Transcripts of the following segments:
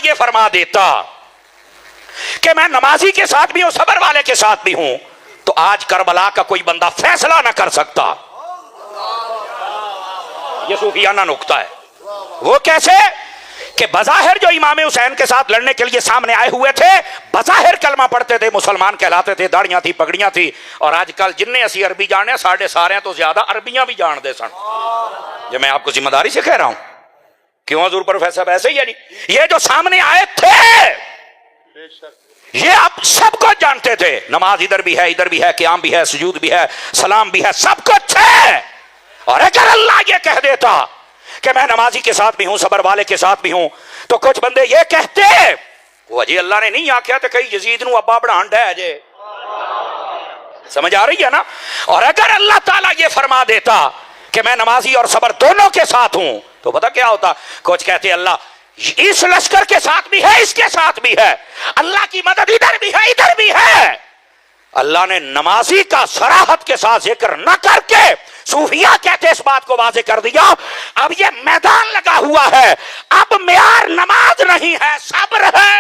ये फरमा देता कि मैं नमाजी के साथ भी हूं, सबर वाले के साथ भी हूं, तो आज करबला का कोई बंदा फैसला ना कर सकता। ये सूफियाना नुक्ता है। वो कैसे कि बज़ाहिर जो इमाम हुसैन के साथ लड़ने के लिए सामने आए हुए थे, बज़ाहिर कलमा पढ़ते थे, मुसलमान कहलाते थे, दाढ़ियां थी, पगड़ियां थी, और आजकल जिन्ने असी अरबी जाने सारे तो ज्यादा अरबियां भी जानते सन। ये मैं आपको जिम्मेदारी से कह रहा हूं। क्यों हजूर प्रोफेसर? ऐसे ही है जी। ये जो सामने आए थे ये आप सब कुछ जानते थे, नमाज इधर भी है, इधर भी है, क़याम भी है, सुजूद भी है, सलाम भी है, सब कुछ है। और अगर अल्लाह ये कह देता कि मैं नमाजी के साथ भी हूं, सबर वाले के साथ भी हूं, तो कुछ बंदे ये कहते वो अजी अल्लाह ने नहीं आख्या तो कई यजीद नू अब्बा बढ़ान डे अजे। समझ आ रही है ना? और अगर अल्लाह ताला ये फरमा देता कि मैं नमाजी और सबर दोनों के साथ हूं, तो पता क्या होता? कुछ कहते अल्लाह इस लश्कर के साथ भी है, इसके साथ भी है, अल्लाह की मदद इधर भी है, इधर भी है। अल्लाह ने नमाजी का सराहत के साथ जिक्र न करके सूफिया कहते इस बात को वाजे कर दिया, अब ये मैदान लगा हुआ है, अब मेयार नमाज नहीं है, सब्र है।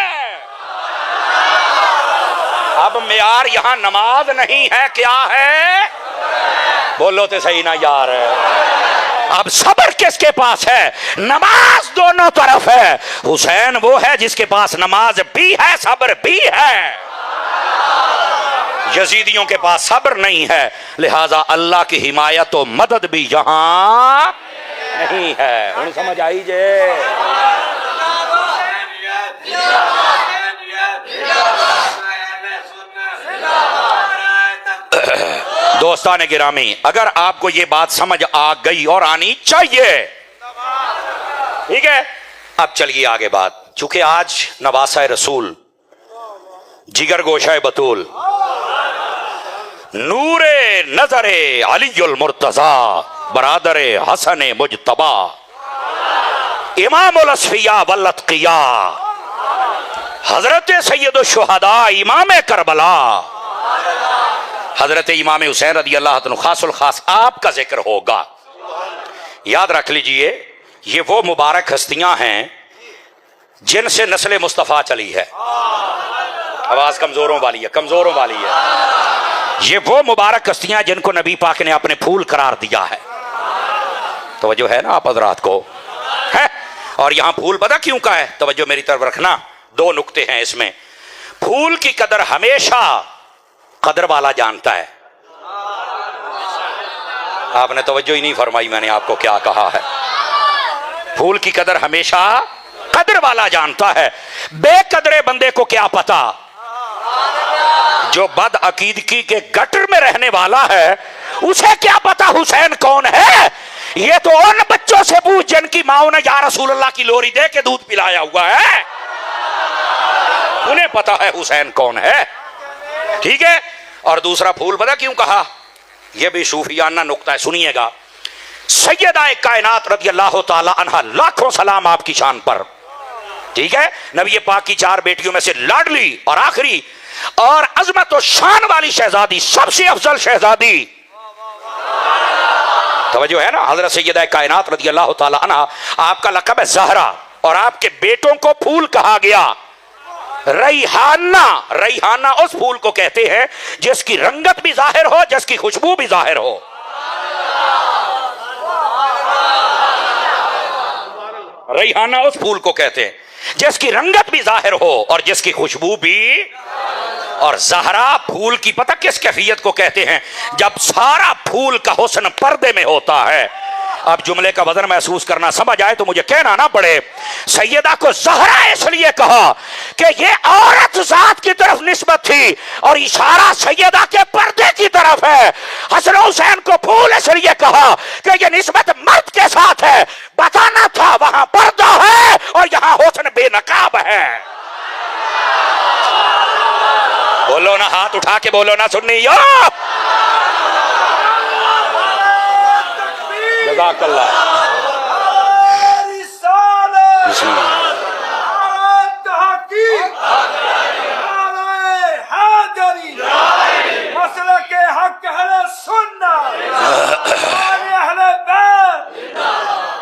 अब मेयार यहां नमाज नहीं है, क्या है? बोलो तो सही ना यार। अब सब्र किसके पास है? नमाज दोनों तरफ है। हुसैन वो है जिसके पास नमाज भी है, सब्र भी है। यजीदियों के पास सब्र नहीं है, लिहाजा अल्लाह की हिमायत और मदद भी यहां नहीं है। हुण समझ आई जे? दोस्तान गिरामी, अगर आपको ये बात समझ आ गई और आनी चाहिए, ठीक है? अब चलिए आगे बात। चूंकि आज नवासा रसूल, जिगर गोशा बतूल, नूरे नजरे अलीउल मुर्तजा, बरादरे हसन मुजतबा, इमामुल अस्फिया वल अत्किया, हजरत सैयद शुहदा इमाम करबला, हजरत इमाम हुसैन रदी अल्लाह तआला खासुल खास आपका जिक्र होगा। याद रख लीजिए, ये वो मुबारक हस्तियां हैं जिनसे नस्ल मुस्तफ़ा चली है। आवाज कमजोरों वाली है, कमजोरों वाली है। ये वो मुबारक हस्तियां जिनको नबी पाक ने अपने फूल करार दिया है। तवज्जो है ना आप हजरात को? है। और यहां फूल पता क्यों का है? तवज्जो मेरी तरफ रखना, दो नुक्ते हैं इसमें। फूल की कदर हमेशा कदर वाला जानता है। आपने तवज्जो ही नहीं फरमाई, मैंने आपको क्या कहा है। फूल की कदर हमेशा कदर वाला जानता है। बेकदरे बंदे को क्या पता? जो बद अकीदगी के गटर में रहने वाला है उसे क्या पता हुसैन कौन है? ये तो उन बच्चों से पूछ जिनकी माओ ने या रसूल अल्लाह की लोरी दे के दूध पिलाया हुआ है, उन्हें पता है हुसैन कौन है। ठीक है। और दूसरा फूल पता क्यों कहा? यह भी सूफियाना नुक्ता है, सुनिएगा। सैयदा कायनात रज़ी अल्लाह ताला अन्हा, लाखों सलाम आपकी शान पर। ठीक है। नबी पाक की 4 बेटियों में से लाडली और आखिरी और अजमत और शान वाली शहजादी, सबसे अफजल शहजादी, तवज्जो है ना, हजरत सैयदा कायनात रज़ी अल्लाह ताला अन्हा, आपका लक़ब है ज़हरा और आपके बेटों को फूल कहा गया रैहाना। रैहाना उस फूल को कहते हैं जिसकी रंगत भी जाहिर हो, जिसकी खुशबू भी जाहिर हो। रैहाना उस फूल को कहते हैं जिसकी रंगत भी जाहिर हो और जिसकी खुशबू भी। और ज़हरा फूल की पता किस कैफियत को कहते हैं? जब सारा फूल का हुस्न पर्दे में होता है। अब जुमले का वजन महसूस करना समझ आए तो मुझे कहना ना पड़े। सैयदा को ज़हरा इसलिए कहा कि ये औरत जात की तरफ निस्बत थी और इशारा सैयदा के पर्दे की तरफ है। हसन हुसैन को फूल इसलिए कहा कि ये निस्बत मर्द के साथ है। बताना था वहां पर्दा है और यहां हुस्न बेनकाब है। बोलो ना, हाथ उठा के बोलो ना, सुननी यो। जज़ाकल्लाह।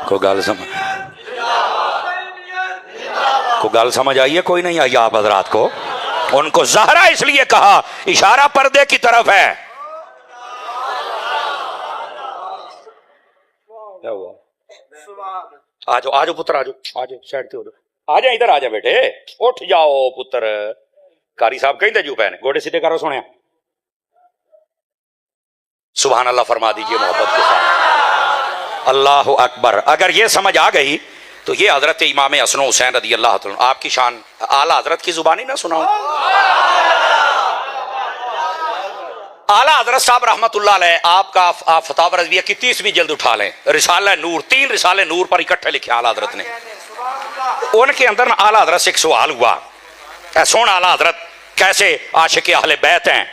को गाल समझ کو گل سمجھ آئی ہے کوئی نہیں آئی آپ حضرات کو؟ ان کو زہرا اس لیے کہا اشارہ پردے کی طرف ہے. کیا ہوا؟ آجو آجو پتر آجو آجو سائڈ تے ہو جاؤ. آ جا ادھر آ جا بیٹے اٹھ جاؤ پتر. قاری صاحب کہیں جو پہنے گوڑے سیدھے کرو سنیا. سبحان اللہ فرما دیجئے محبت کے ساتھ. اللہ اکبر. اگر یہ سمجھ آ گئی تو یہ حضرت امام حسن و حسین رضی اللہ عنہ آپ کی شان اعلیٰ حضرت کی زبانی نہ سناؤ. اعلیٰ حضرت صاحب رحمت اللہ علیہ آپ کا فتاوی رضویہ کی 30ویں جلد اٹھا لیں. رسالہ نور 3 رسالے نور پر اکٹھے لکھے اعلیٰ حضرت نے. ان کے اندر اعلیٰ حضرت سے ایک سوال ہوا سن اعلیٰ حضرت کیسے عاشق اہل بیت ہیں.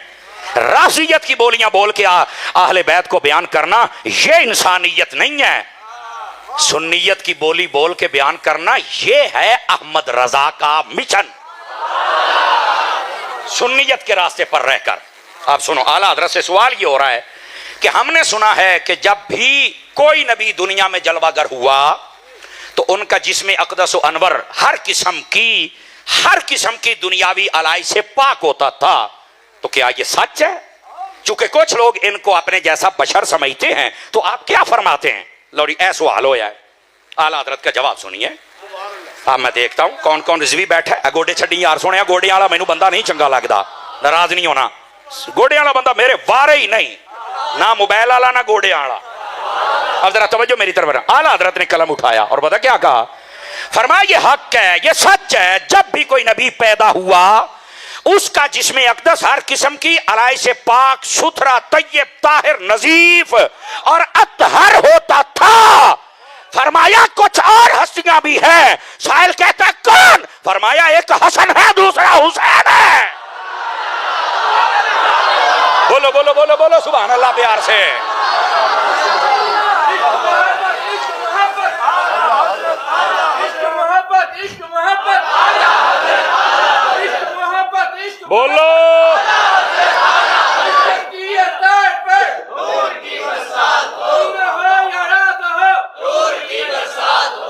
رافضیت کی بولیاں بول کے اہل بیت کو بیان کرنا یہ انسانیت نہیں ہے. سنیت کی بولی بول کے بیان کرنا یہ ہے احمد رضا کا مشن. سنیت کے راستے پر رہ کر. آپ سنو اعلیٰ حضرت سے سوال یہ ہو رہا ہے کہ ہم نے سنا ہے کہ جب بھی کوئی نبی دنیا میں جلوہ گر ہوا تو ان کا جسم اقدس و انور ہر قسم کی دنیاوی آلائی سے پاک ہوتا تھا. تو کیا یہ سچ ہے؟ چونکہ کچھ لوگ ان کو اپنے جیسا بشر سمجھتے ہیں تو آپ کیا فرماتے ہیں؟ لوڑی ایسا سوال ہو جائے. اعلیٰ حضرت کا جواب سنیے. اب میں دیکھتا ہوں کون کون رضوی بیٹھا ہے. گوڈے چھڈی یار سونے گوڈے والا مینوں بندہ نہیں چنگا لگتا. ناراض نہیں ہونا. گوڈے والا بندہ میرے وارے ہی نہیں. نہ موبائل والا نہ گوڈے والا. اب ذرا توجہ میری طرف. اعلیٰ حضرت نے قلم اٹھایا اور پتہ کیا کہا؟ فرمایا یہ حق ہے یہ سچ ہے جب بھی کوئی نبی پیدا ہوا اس کا جسم اقدس ہر قسم کی آلائی سے پاک ستھرا طیب طاہر نظیف اور اطہر ہوتا تھا. فرمایا کچھ اور ہستیاں بھی ہیں. سائل کہتا ہے کون؟ فرمایا ایک حسن ہے دوسرا حسین ہے. بولو بولو بولو بولو سبحان اللہ پیار سے. بولو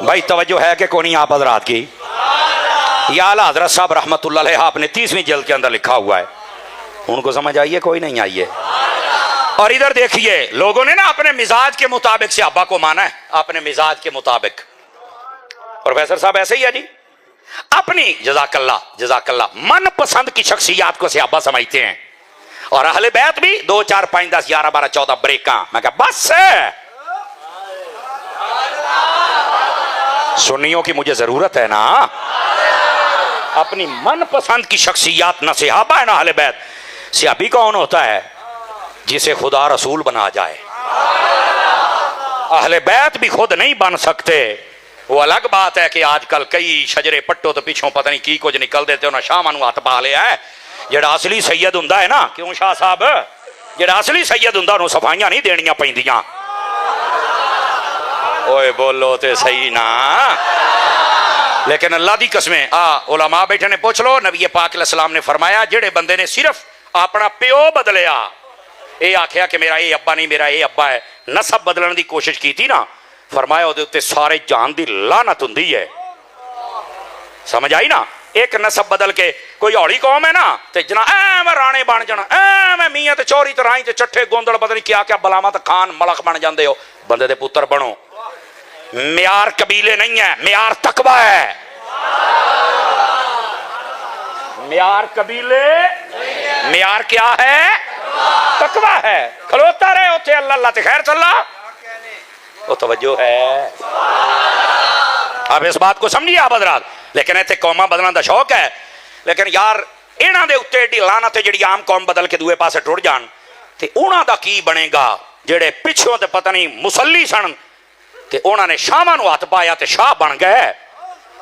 بھائی توجہ ہے کہ کونی آپ حضرات کی؟ یہ اعلیٰ حضرت صاحب رحمت اللہ علیہ آپ نے 30ویں جلد کے اندر لکھا ہوا ہے. ان کو سمجھ آئیے کوئی نہیں آئیے؟ اور ادھر دیکھیے لوگوں نے نا اپنے مزاج کے مطابق صحابہ کو مانا ہے. اپنے مزاج کے مطابق. پروفیسر صاحب ایسے ہی ہے جی اپنی جزاک اللہ من پسند کی شخصیات کو صحابہ سمجھتے ہیں. اور اہل بیت بھی 2 4 5 10 11 12 14 بریکاں. میں کہا بس سنیوں کی مجھے ضرورت ہے نا. اپنی من پسند کی شخصیات نہ صحابہ ہے نہ اہل بیت. صحابی کون ہوتا ہے؟ جسے خدا رسول بنا جائے. اہل بیت بھی خود نہیں بن سکتے. وہ الگ بات ہے کہ آج کل کئی شجرے پٹو تو پیچھوں پتہ نہیں کی کچھ نکل دیتے انہاں شاہ نو ہاتھ پا لیا ہے. جڑا اصلی سید ہوندا ہے نا کیوں شاہ صاحب جڑا اصلی سید ہوندا انہوں صفائیاں نہیں دینیاں پیندیاں. اوئے بولو تے صحیح نا. لیکن اللہ دی قسمیں علماء بیٹھے نے پوچھ لو نبی پاک علیہ السلام نے فرمایا جڑے بندے نے صرف اپنا پیو بدلیا اے آکھیا کہ میرا اے ابا نہیں میرا اے ابا ہے نسب بدلن دی کوشش کی تھی نا فرمایا او دے اوتے سارے جان دی لعنت ہوندی ہے. سمجھ آئی نا. ایک نسب بدل کے کوئی اوڑی قوم ہے نا تے جنا میں رانے بن جانا میں میاں تے چوری تے رائی تے چٹھے گوندڑ پتہ نہیں کیا کیا بلاواں تے خان ملک بن جاندے ہو. بندے دے پتر بنو. معیار قبیلے نہیں ہے معیار تقوی ہے. معیار قبیلے معیار کیا ہے؟ تقوی ہے. کھلوتا رہے اوتھے اللہ اللہ تے خیر چلا. وہ توجہ ہے. اب اس بات کو سمجھیے آپ حضرات. لیکن ایتھے قوماں بدلن دا شوق ہے لیکن یار انہاں دے اوتے ایڈی لعنت ہے جڑی عام قوم بدل کے دوے پاسے ٹر جان تے انہاں دا کی بنے گا جڑے پچھوں تے پتہ نہیں مسلی سن تے انہاں نے شاہاں نو ہاتھ پایا تے شاہ بن گئے.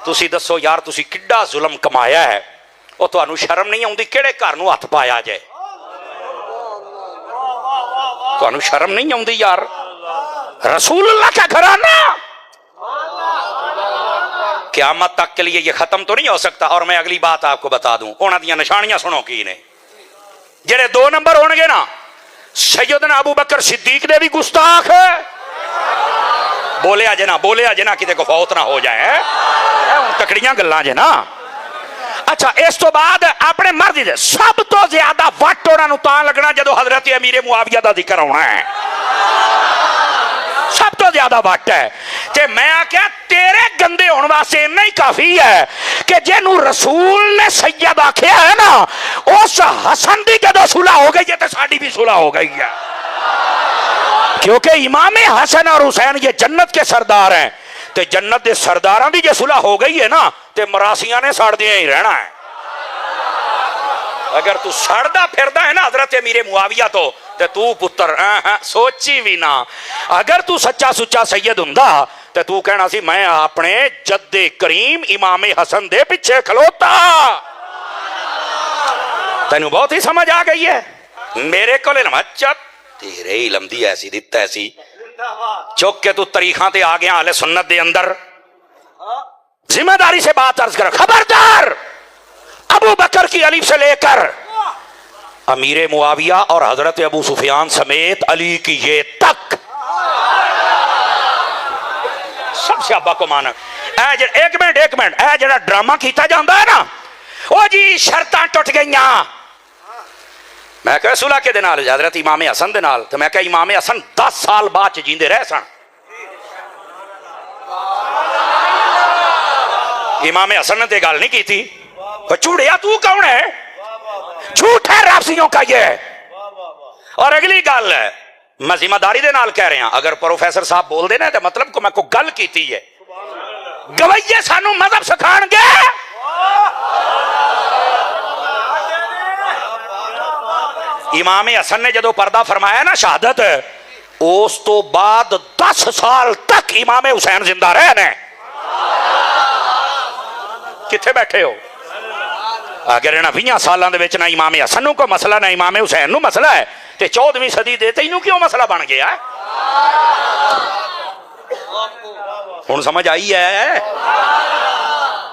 تسی دسو یار تسی کڈا ظلم کمایا ہے. او تانوں شرم نہیں آوندی کیڑے گھر نو ہاتھ پایا جے؟ تانوں شرم نہیں آوندی یار؟ رسول اللہ کا گھرانہ قیامت تک کے لیے یہ ختم تو نہیں ہو سکتا. اور میں اگلی بات آپ کو بتا دوں انہاں دیاں نشانیاں سنو کی نے جڑے 2 نمبر ہون گے نا سیدنا ابو بکر صدیق دے بھی گستاخ ہے. بولیا جنا کتے کو فوت نہ ہو جائے. तकड़ियां गल्लां जे ना। अच्छा इस तो बाद अपने मर्जी दे सब तो ज्यादा वट उन्होंने तां लगना जदों हजरत अमीर मुआविया का जिक्र होना है, सब तो ज्यादा वट है। ते मैं आख्या तेरे गंदे होने वास्ते इन्ना ही काफी है कि जिन्हों रसूल ने सैयद आख्या है ना, उस हसन की जदों सुलह हो गई है तो साड़ी भी सुलह हो गई है, क्योंकि इमाम हसन और हुसैन ये जन्नत के सरदार हैं। ते जन्नत के सरदारां की जो सुलह हो गई है ना, ते मरासियां ने सड़दियां ही रहना है। अगर तू सड़दा फिरदा है ना हजरत अमीर मुआविया तो तू पुत्र सोची भी ना। अगर तू सच्चा सुच्चा सैयद हुंदा ते तू कहना सी मैं अपने जद्दे करीम इमाम हसन दे पिछे खलोता। तेनू बहुत ही समझ आ गई है। मेरे को तेरे इलम दी ऐसी दिता ऐसी चुक के तू तरीखा ते आ गया आले सुन्नत दे अंदर। जिम्मेदारी से बात अर्ज कर, खबरदार अबू बकर की अलीफ से लेकर अमीर मुआविया और हजरत अबू सुफियान समेत अली की ये तक सब सियाबा को माना। एक मिनट ए जरा ड्रामा किया जाता है ना, ओ जी शर्तां टुट गई। मैं कह सुलह के नाल हजरत इमाम हसन दे नाल, तो मैं कह इमाम हसन 10 साल बाद जींदे रह सन। इमाम हसन ने गल नहीं की थी। झूठिया तू कौन है? झूठ है राफसियों का ये। और अगली गल है मैं जिम्मेदारी दे नाल कह रहा, अगर प्रोफेसर साहब बोल देना तो मतलब को मैं को गल की है। गवैये सानू मजहब सिखाणगे। इमाम हसन ने जदों पर्दा फरमाया ना शहादत, उस तो बाद 10 साल तक इमाम हुसैन जिंदा रहे ने। किथे बैठे हो? अगर इन्हां 20 सालों के ना इमाम हसन को मसला ना इमाम हुसैन नूं मसला है, तो 14वीं सदी दे तैनूं क्यों मसला बन गया? हुण समझ आई है?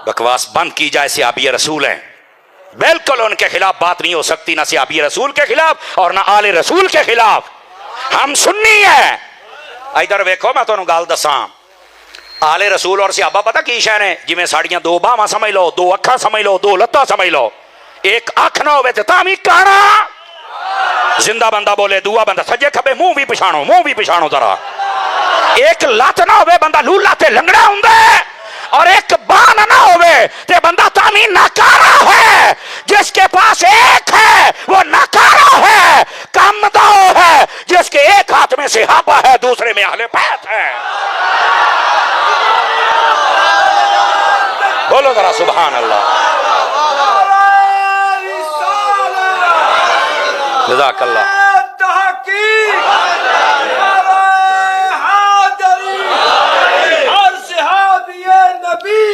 बकवास बंद की जाए। सहाबी रसूल हैं, बिल्कुल उनके खिलाफ बात नहीं हो सकती, ना सहाबी रसूल के खिलाफ और ना आले रसूल के खिलाफ। हम सुन्नी है। इधर वेखो मैं तुहानूं गल दसां, आले रसूल और सहाबा पता की शय ने? जिवें साड़ियां 2 बाहां समझ लो, 2 अखां समझ लो, 2 लत्तां समझ लो। एक अख ना होवे ते तां भी काना। जिंदा बंदा बोले, दूआ बंदा सज्जे खब्बे मुंह भी पिछाणो जरा। एक लत ना होवे बंदा लूला ते लंगड़ा हुंदा है, और एक बान ना होवे ते बंदा तामी नकारा है। जिसके पास एक है वो नकारा है, कमदाओ है। जिसके एक हाथ में सिहाबा है, दूसरे में अहले बैत है। बोलो जरा सुभान अल्लाह। जज़ाकल्लाह।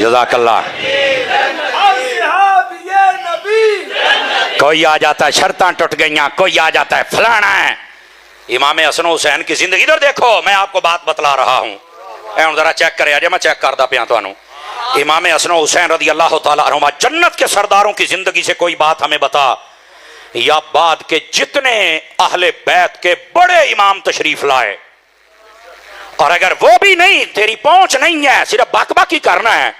जज़ाकल्लाह। कोई आ जाता है शर्तां टूट गई, कोई आ जाता है फलाना है। इमाम हसन हुसैन की जिंदगी इधर देखो, मैं आपको बात बतला रहा हूं, जरा चेक करे। मैं चेक करता पिया तुहानू। इमाम हसन हुसैन रज़ी अल्लाह तआला अन्हुमा जन्नत के सरदारों की जिंदगी से कोई बात हमें बता, या बाद के जितने अहले बैत के बड़े इमाम तशरीफ लाए, और अगर वो भी नहीं, तेरी पहुंच नहीं है, सिर्फ बकबक ही करना है,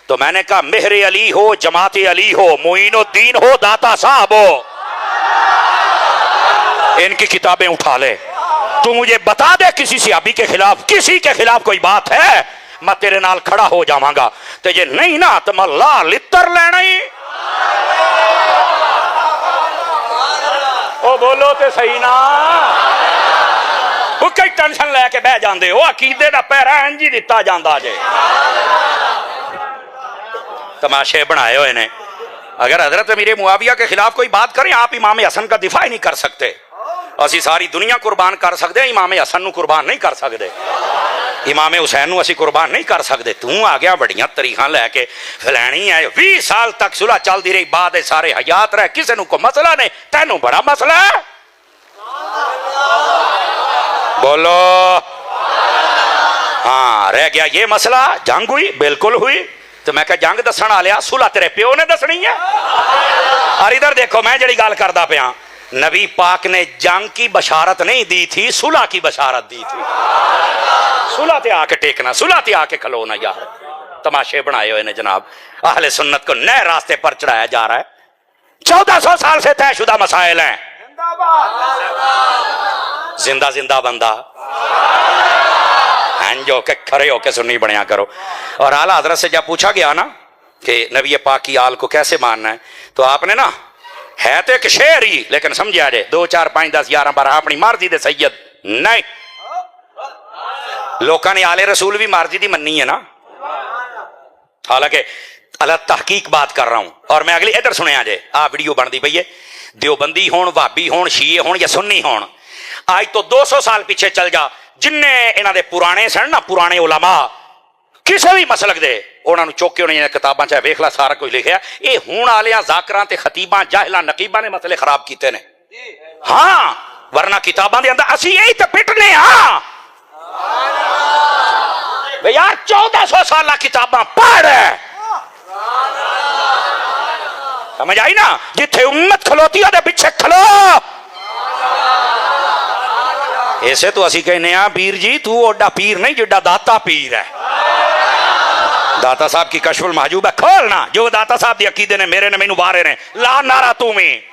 तो मैंने कहा मेहरे अली हो, जमाते अली हो, मोइनुद्दीन हो, दाता साहब हो, इनकी किताबें उठा ले। तू मुझे बता दे किसी सहाबी के खिलाफ, किसी के खिलाफ कोई बात है, मैं तेरे नाल खड़ा हो जावांगा। तो ये नहीं ना तो मैं ला लितर लेना ही। ओ बोलो तो सही ना। कई टेंशन लैके बह जाते हो, अकीदे का पैरा इंज ही दिता जाता जे। तमाशे बनाए हुए ने। अगर हजरत अमीर मुआविया के खिलाफ कोई बात करें, आप इमाम हसन का दिफा ही नहीं कर सकते। असी सारी दुनिया कुर्बान कर सकते, इमाम हसन नूं कुर्बान नहीं कर सकते, इमाम हुसैन नूं असी कुर्बान नहीं कर सकते। तू आ गया बड़ियां तरीखां लैके फैलानी है। 20 साल तक सुलह चलती रही, बाद सारे हयात रहे, किसी नूं कोई मसला नहीं। तैनूं बड़ा मसला है। बोलो हाँ, रह गया ये मसला। जंग हुई, बिल्कुल हुई। तो मैं क्या जंग दसन आ लिया, सुलह तेरे प्यो ने दसनी है। और इधर देखो, मैं जड़ी गल करदा पिया, नबी पाक ने जंग की बशारत नहीं दी थी, सुलह की बशारत दी थी। सुलह ते आके टेकना, सुलह ते आके खलोना यार। तमाशे बनाए हुए ने जनाब। अहले सुन्नत को नए रास्ते पर चढ़ाया जा रहा है। 1400 साल से तयशुदा मसाइल हैं। जिंदा जिंदा बंदा जो के खड़े होके सुन्नी बनया करो। और आला हजरत से जब पूछा गया ना कि नबी पाक की आल को कैसे मानना है, तो आपने ना है तो एक शेर ही, लेकिन समझा जे 2 4 5 10 11 12 अपनी मर्जी दे सैयद नहीं। लोगों ने आले रसूल भी मर्जी दी मन्नी है ना, हालांकि अलग तहकीक बात कर रहा हूं। और मैं अगली इधर सुने जे आ वीडियो बनती पई है, देवबंदी होण, भाबी होण, शीए होण या सुन्नी होण, आज तो 200 साल पीछे चल जा, जिन्ने इन्हां दे पुराने सन ना, पुराने उलमा किसी भी मसलक दे, उन्होंने चुक के उन्होंने किताबां चाहे वेख ला सारा कुछ लिखा। ये हुण वालियां जाकरां ते खतीबां जाहिलां नकीबां ने मसले खराब कीते ने। हाँ, वरना किताबां दे अंदर असीं यही तो पिटने। हाँ वे यार 1400 साल किताबां पढ़, समझ आई ना, जिथे उम्मत खलोती है पिछे खलो। ऐसे तो असी कहने पीर जी तू ओडा पीर नहीं जिड्डा दाता पीर है। दाता साहब की कशफुल महजूब है, खोलना जो दाता साहब दी अकीदे ने, मेरे ने मैनू बारे ने ला नारा तू में।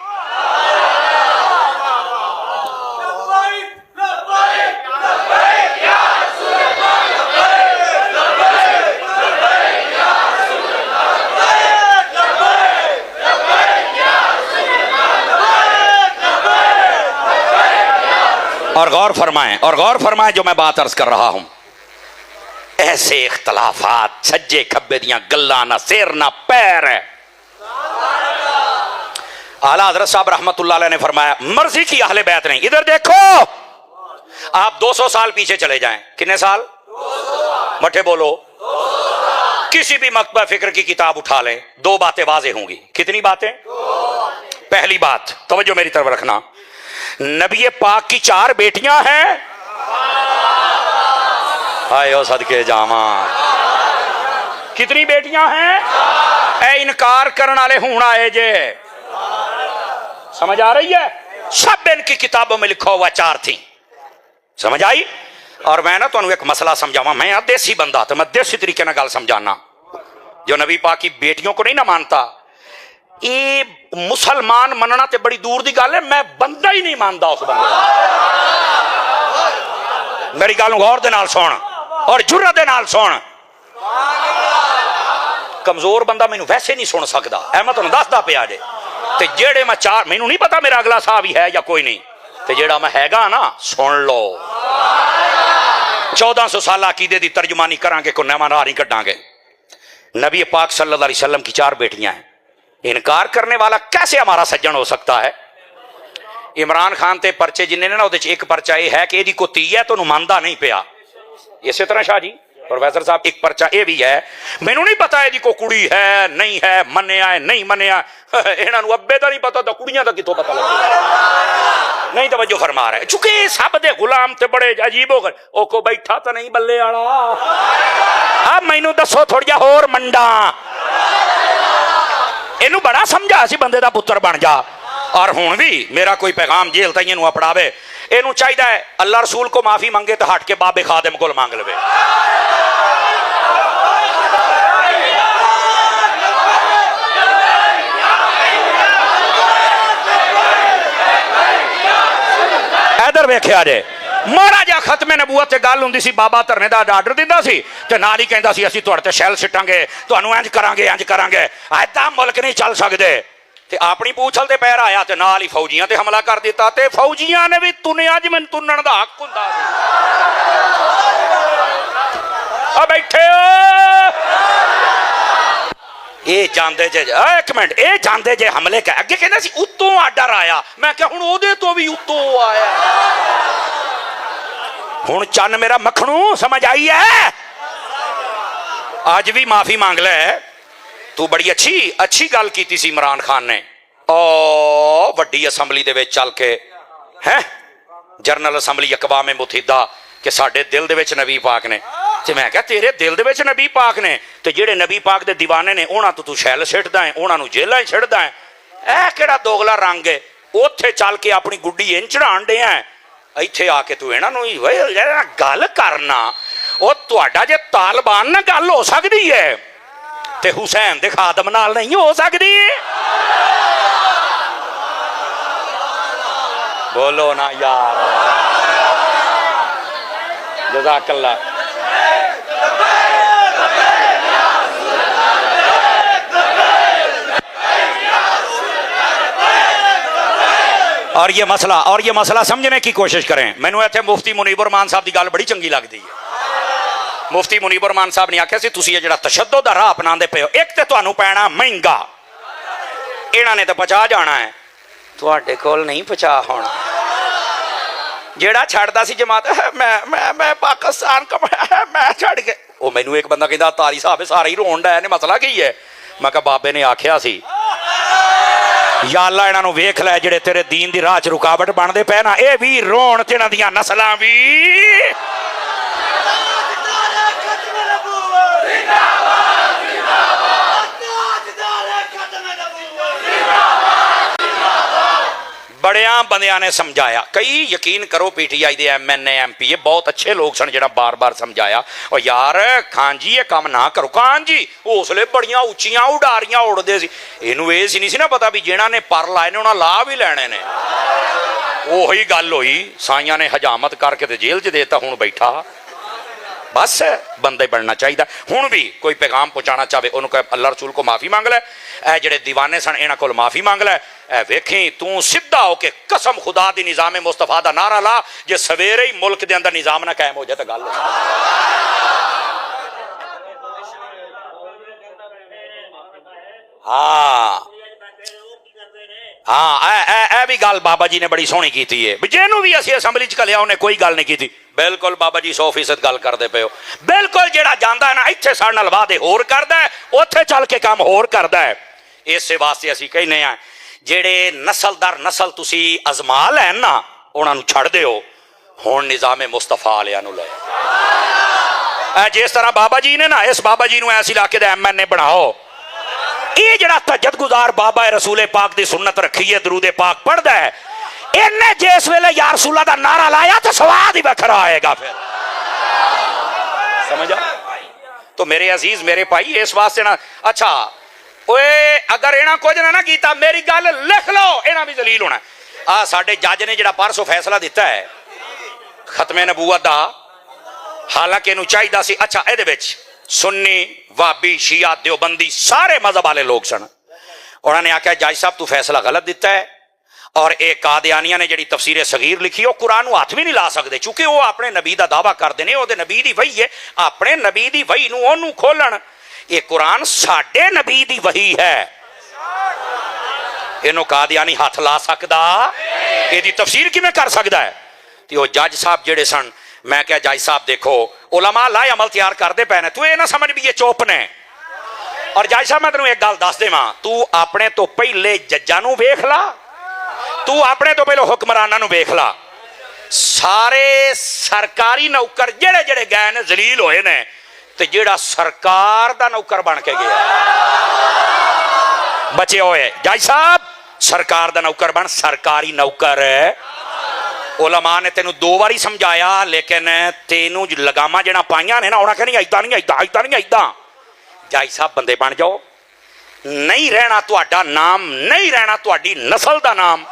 और गौर फरमाएं जो मैं बात अर्ज कर रहा हूं, ऐसे इख्तलाफात सज्जे खब्बे दियां गल्लां ना सिर ना पैर है। आला हजरत साहब रहमतुल्लाह अलैह ने फरमाया मर्जी की अहले बैत नहीं। इधर देखो, आप 200 साल पीछे चले जाएं, कितने साल मठे बोलो, किसी भी मकतबा फिक्र की किताब उठा लें, 2 बातें वाज़ेह होंगी। कितनी बातें? पहली बात तवज्जो मेरी तरफ रखना, नबी पाक की 4 बेटियां हैं। आयो सदके जावा, कितनी बेटियां हैं? ए इनकार करने वाले हूं आए जे, समझ आ रही है? सब इनकी किताबों में लिखा हुआ 4 थी, समझ आई? और मैं ना तुहानू एक मसला समझावा, मैं देसी बंदा तो मैं देसी तरीके ना गल समझाना। जो नबी पाक की बेटियों को नहीं ना मानता, ये मुसलमान मनना ते बड़ी दूर की गल है, मैं बंदा ही नहीं मानता उस बंदे। मेरी गल गौर दे नाल सुन और जुर्रत दे नाल सुन। कमजोर बंदा मैनू वैसे नहीं सुन सकता, ऐ मैं तुहानू दसदा पिया जे। ते जेड़े मैं 4, मैनू नहीं पता मेरा अगला साहब ही है या कोई नहीं, ते जेड़ा मैं हैगा ना सुन लो। 1400 साल अकीदे दी तर्जुमानी करांगे, कोई नवां राह नहीं कड्डांगे। नबी पाक सल्लल्लाहु अलैहि वसल्लम की 4 बेटियां हैं। इनकार करने वाला कैसे हमारा सज्जन हो सकता है? इमरान खान ते परचे जिन्ने ने ना, उहदे च एक परचा यह है कि इहदी कोई धी है तो उहनूं मनदा नहीं पिया। इसे तरह शाह जी प्रोफेसर साहब एक परचा यह भी है, मैनू नहीं पता इहदी कोई कुड़ी है नहीं है, मन्निया है नहीं मन्निया। इन्हां नूं अब्बे दा नहीं पता तो कुड़ियां दा कित्थों पता लगे? नहीं तवज्जो फरमा रहे, चूंकि सब दे गुलाम ते बड़े अजीब हो गए। ओ को बैठा तो नहीं बल्ले वाला, अब मैनू दसो थोड़ी जा होर मंडा। इनू बड़ा समझा सी बंदे दा पुत्र बन जा। और हुण भी मेरा कोई पैगाम जेल ताईं इनू अपड़ावे, इनू चाहिए अल्लाह रसूल को माफी मंगे तो हट के बाबे खादिम को मांग लवे। इधर वेख्या जे, माड़ा जा खत्मे नबूवत ते गल हुंदी सी, बाबा धरने दा आर्डर दिंदा सी ते नाल ही कहंदा सी असीं तुहाडे ते शैल सिटांगे, तुहानूं इंज करांगे। ऐदां मुल्क नहीं चल सकदे। ते अपनी पूछल ते पैर आया ते नाल ही फौजियां ते हमला कर दिता, ते फौजियां ने भी तुनिया जिवें तुनण दा हक हुंदा सी। आ बैठे ये जानदे जे, एक मिनट, ये जानदे जे हमले के अगे कहंदा सी उत्तों आर्डर आया, मैं कहा हुण ओहदे तो भी उत्तों आया। हुण चन्न मेरा मखणू समझ आई है? आज भी माफी मांग ले, तू बड़ी अच्छी गल की सी इमरान खान ने। ओ वड्डी असैम्बली दे विच चल के है जनरल असैम्बली अकवामे मुतहिदा कि साडे दिल दे विच नबी पाक ने, ते मैं कहा तेरे दिल दे विच नबी पाक ने, ते जेड़े नबी पाक दे दीवाने ने उन्हां तो तू शैल सिटदा है, उन्हां नूं जेलां छिड़दा है। ऐ किहड़ा दोगला रंग है? उत्थे चल के अपनी गुड्डी इंज चढ़ाण दे है, इत्थे आके तू इन्हां नूं गल करना। ਉਹ ਤੁਹਾਡਾ ਜੇ ਤਾਲਿਬਾਨ ਨਾਲ ਗੱਲ ਹੋ ਸਕਦੀ ਹੈ ਤੇ ਹੁਸੈਨ ਦੇ ਖਾਦਮ ਨਾਲ ਨਹੀਂ ਹੋ ਸਕਦੀ। बोलो ना यार, जज़ाकल्लाह। और ये मसला समझने की कोशिश करें। मैनू इत्थे मुफ्ती मुनीब रहमान साहब की गल बड़ी चंगी लगती है। मुफ्ती मुनीब रहमान साहब ने आख्या सी तुसीं ये जिहड़ा तशद्दुद दा राह अपनांदे पे हो, एक ते तुहानूं पैना महंगा, इन्हां ने तो पचा जाना है, तुहाडे कोल नहीं पचा होना। ਜਿਹੜਾ ਛੱਡਦਾ ਸੀ ਜਮਾਤ ਮੈਂ ਪਾਕਿਸਤਾਨ ਕਮਾਇਆ ਮੈਂ ਛੱਡ ਕੇ, ਉਹ ਮੈਨੂੰ ਇੱਕ ਬੰਦਾ ਕਹਿੰਦਾ ਤਾਰੀ ਸਾਹਿਬ ਸਾਰੇ ਹੀ ਰੋਣ ਡਿਆ ਨੇ, ਮਸਲਾ ਕੀ ਹੈ? ਮੈਂ ਕਿਹਾ ਬਾਬੇ ਨੇ ਆਖਿਆ ਸੀ ਯਾ ਅੱਲਾ ਇਹਨਾਂ ਨੂੰ ਵੇਖ ਲੈ ਜਿਹੜੇ ਤੇਰੇ ਦੀਨ ਦੀ ਰਾਹ 'ਚ ਰੁਕਾਵਟ ਬਣਦੇ ਪਏ ਨਾ, ਇਹ ਵੀ ਰੋਣ ਤੇ ਇਹਨਾਂ ਦੀਆਂ ਨਸਲਾਂ ਵੀ। बड़िया बंदियां ने समझाया, कई यकीन करो पीटीआई के MNA MP बहुत अच्छे लोग सन जिन्हें बार बार समझाया और यार खान जी ये काम ना करो। खान जी हौसले बड़िया उच्चियां उडारियां उड़ते सी, इनू ये सी नहीं सी ना पता भी जिन्हों ने पर लाए ने उन्हें ला भी लैने ने। ਉਹੀ ਗੱਲ ਹੋਈ, ਸਾਈਆਂ ਨੇ ਹਜਾਮਤ ਕਰਕੇ ਤੇ ਜੇਲ੍ਹ 'ਚ ਦੇਤਾ, ਹੁਣ ਬੈਠਾ। बस बंदे बनना चाहिए। हुण भी कोई पैगाम पहुँचाना चाहे उन्होंने कहे अल्लाह रसूल को माफ़ी मांग लै, ए जिहड़े दीवाने सन इन्हां कोल माफ़ी मांग लै, ए वेखी तू सीधा हो के कसम खुदा दी निज़ाम मुस्तफा दा नारा ला, जे सवेरे ही मुल्क दे अंदर निज़ाम ना कायम हो जाए तो गल हो। हाँ हाँ, भी गल बाबा जी ने बड़ी सोहनी की है, जिन्हों भी असीं असैम्बली च घलिया उन्हें कोई गल नहीं की। बिल्कुल बाबा जी 100% गल करते पे हो। बिल्कुल जिहड़ा जांदा है ना इत्थे साडे नाल वादे होर करदा है, उत्थे चल के काम होर करदा है। इस वास्ते असीं कहने आ जिहड़े नस्ल दर नस्ल तुसीं अजमा लैन ना, उन्हां नूं छड्ड दिओ, हुण निज़ामे मुस्तफा वालियां नूं लै। जिस तरह बाबा जी ने ना, इस बाबा जी नूं इस इलाके दे MNA बनाओ। ये जड़ा तहज्जुद गुजार बाबा है रसूले पाक की सुन्नत रखी है, दरूदे पाक पढ़ता है, इन्हें जिस वेले या रसूला दा नारा लाया तो स्वाद ही वखरा आएगा। फिर समझ आ? तो मेरे अजीज मेरे भाई इस वास्ते ना, अच्छा ओए अगर इन्हां कुछ ना कीता मेरी गल लिख लो, इन्हां भी जलील होना। आ साडे जज ने जिहड़ा परसों फैसला दिता है खत्मे नबूवत दा, हालांकि इहनूं चाहीदा सी, अच्छा इहदे विच सुन्नी वाबी शिया देवबंदी सारे मजहब वाले लोग सन, उन्होंने आख्या जज साहब तू फैसला गलत दिता है, और एक कादियानिया ने जी तफसीर सगीर लिखी वो कुरान को हाथ भी नहीं ला सकते, चूंकि वो अपने नबी का दावा करते हैं, वो नबी की वही है, अपने नबी की वही नूं खोलन, ये कुरान साडे नबी की वही है, इनू कादियानी हाथ ला सकता, यदि तफसीर किवें कर सकता है? तो जज साहब जेडे सन, मैं क्या जज साहब देखो उलमा लाए अमल तैयार करते पे ने, तू ये ना समझ भी ये चुप ने। और जज साहब मैं तेन एक गल दस देवां, तू अपने तो पहले जज्जां नूं वेख ला, तू अपने तो पहले हुक्मरानां नूं वेख ला, सारे सरकारी नौकर जेड़े जेड़े गए ने जलील होए ने, ते जेड़ा सरकार दा नौकर बन के गया बचे होए। जज साहब सरकार दा नौकर बन, सरकारी नौकर उलमा ने तेनू 2 बारी समझाया, लेकिन तेनू लगामा जिहड़ा पाइयां ने ना, उन्हां कहनी इदां नहीं इदां इदां नहीं इदां। जज साहब बंदे बन जाओ, नहीं रहना तुहाडा नाम, नहीं रहना तुहाडी नस्ल दा नाम।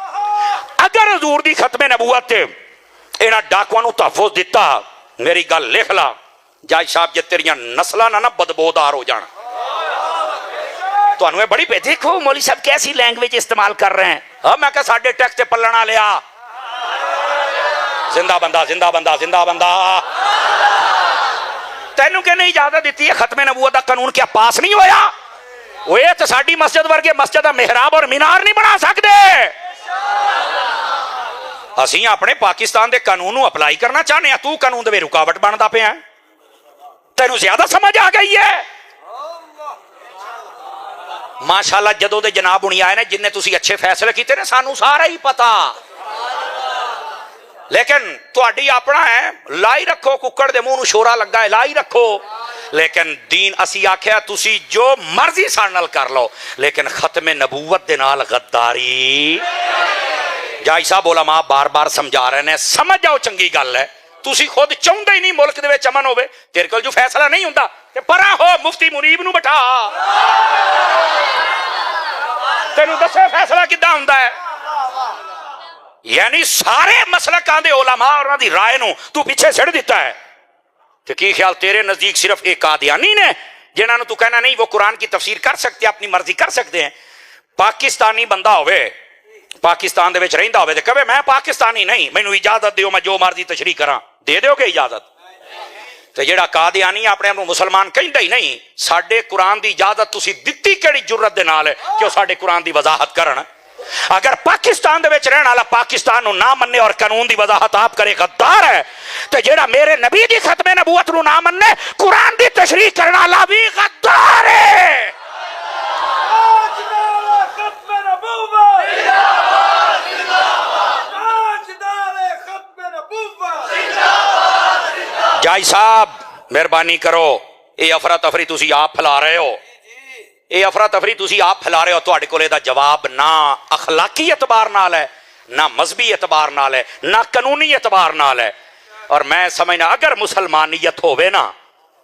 अगर हजूर दी खत्मे नबूवत इन्हां डाकुआं नूं तहफ़ुज़ दिता, मेरी गल लिख ला जज साहब, जे तेरियां नस्लां ना बदबूदार हो जाण। तुहानूं बड़ी देखो मौली साहब कैसी लैंग्वेज इस्तेमाल कर रहे हैं। हाँ मैं कहा साडे टैक्स ते पलना लिया, जिंदा बंदा जिंदा बंदा जिंदा बंदा। तेनू कहने इजाजत दी है, खत्मे नबूवत का कानून क्या पास नहीं होया? वो तो साडी मस्जिद वर्गे मस्जिद का मेहराब और मीनार नहीं बना सकते। असीं अपने पाकिस्तान के कानून को अपलाई करना चाहते हैं, तू कानून दे रुकावट बनता पिया। तेनू ज्यादा समझ आ गई है? माशाअल्लाह जदों दे जनाब हुणी आए ने, जिन्ने तुसीं अच्छे फैसले कीते ने, सानू सारा ही पता, लेकिन तुहाडी अपना है, लाई रखो कुक्कड़ दे मुंह नूं शोरा लगा है, लाई रखो। लेकिन दीन असी आख्या तुसी जो मर्जी साडे नाल कर लो, लेकिन खत्मे नबूवत दे नाल गद्दारी। जज साहब उलमा बार बार समझा रहे हैं, समझ जाओ चंगी गल है, ਤੁਸੀਂ ਖੁਦ ਚਾਹੁੰਦੇ ਹੀ ਨਹੀਂ ਮੁਲਕ ਦੇ ਵਿੱਚ ਅਮਨ ਹੋਵੇ, ਤੇਰੇ ਕੋਲ ਜੋ ਫੈਸਲਾ ਨਹੀਂ ਹੁੰਦਾ ਤੇ ਪਰਾਂ ਹੋ ਮੁਫਤੀ ਮੁਨੀਬ ਨੂੰ ਬਿਠਾ, ਤੈਨੂੰ ਦੱਸੇ ਫੈਸਲਾ ਕਿੱਦਾਂ ਹੁੰਦਾ ਹੈ। ਯਾਨੀ ਸਾਰੇ ਮਸਲਕਾਂ ਦੇ ਉਲਮਾ ਉਹਨਾਂ ਦੀ ਰਾਏ ਨੂੰ ਤੂੰ ਪਿੱਛੇ ਛੱਡ ਦਿੱਤਾ ਹੈ। ਤੇ ਕੀ ਖਿਆਲ ਤੇਰੇ ਨਜ਼ਦੀਕ ਸਿਰਫ ਇੱਕ ਕਾਦੀਆਨੀ ਨੇ ਜਿਨ੍ਹਾਂ ਨੂੰ ਤੂੰ ਕਹਿਣਾ ਨਹੀਂ वो कुरान की तफसीर कर सकते, अपनी मर्जी कर सकते हैं। पाकिस्तानी बंदा होवे, पाकिस्तान दे विच रहिंदा होवे ते कहे मैं पाकिस्तानी नहीं, मैनू इजाजत दिओ मैं जो मर्जी तशरीह करा, दे दोगे इजाजत? ते जिहड़ा कादियानी अपने आप नूं मुसलमान कहंदा ही नहीं, साडे कुरान दी इजाजत तुसीं दित्ती किहड़ी जुर्रत दे नाल कि ओह साडे कुरान दी वजाहत करन? अगर पाकिस्तान दे विच रहण वाला पाकिस्तान नूं ना मन्ने और कानून दी वजाहत आप करे गद्दार है, ते जेड़ा मेरे नबी दी खत्मे नबूवत नूं ना मन्ने कुरान दी तशरीह करन वाला भी गद्दार है। जाई साहब मेहरबानी करो, ये अफरा तफरी तुसी आप फैला रहे हो, ये अफरा तफरी तुसी आप फैला रहे हो। तुहाडे कोल इहदा जवाब ना अखलाकी एतबार नाल है, ना मजहबी एतबार नाल है, ना कानूनी एतबार नाल है। और मैं समझना अगर मुसलमानीयत होवे ना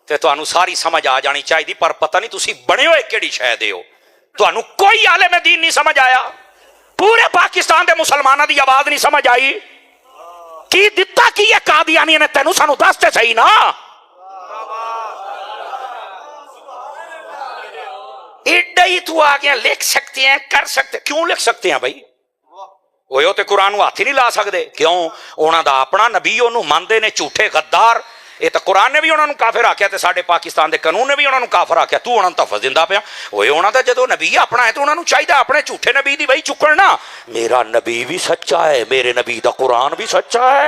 ते तुहानू सारी समझ आ जानी चाहिए, पर पता नहीं तुसी बने होए किहड़ी शै दे हो। तुहानू कोई आलिम दीन नहीं समझ आया, पूरे पाकिस्तान दे मुसलमानां दी आवाज नहीं समझ आई। की दिता की है कादियानी ने तेनू, सानू दस ते सही ना। एडा ही तू आ गया, लिख सकते हैं कर सकते, क्यों लिख सकते हैं भाई? वो ते कुरान नूं हाथ ही नहीं ला सकते, क्यों? उन्हां दा अपना नबी उन्होंने मानते ने झूठे गद्दार। ये तो कुरान ने भी उन्होंने काफिर आख्या ते साडे पाकिस्तान के कानून ने भी उन्होंने काफिर आख्या, तू उन्होंने तफज दिंदा पिया। ओए उन्हां दा जदों नबी अपना है तो उन्होंने चाहिए अपने झूठे नबी दी बई चुकण ना। मेरा नबी भी सच्चा है, मेरे नबी दा कुरान भी सच्चा है,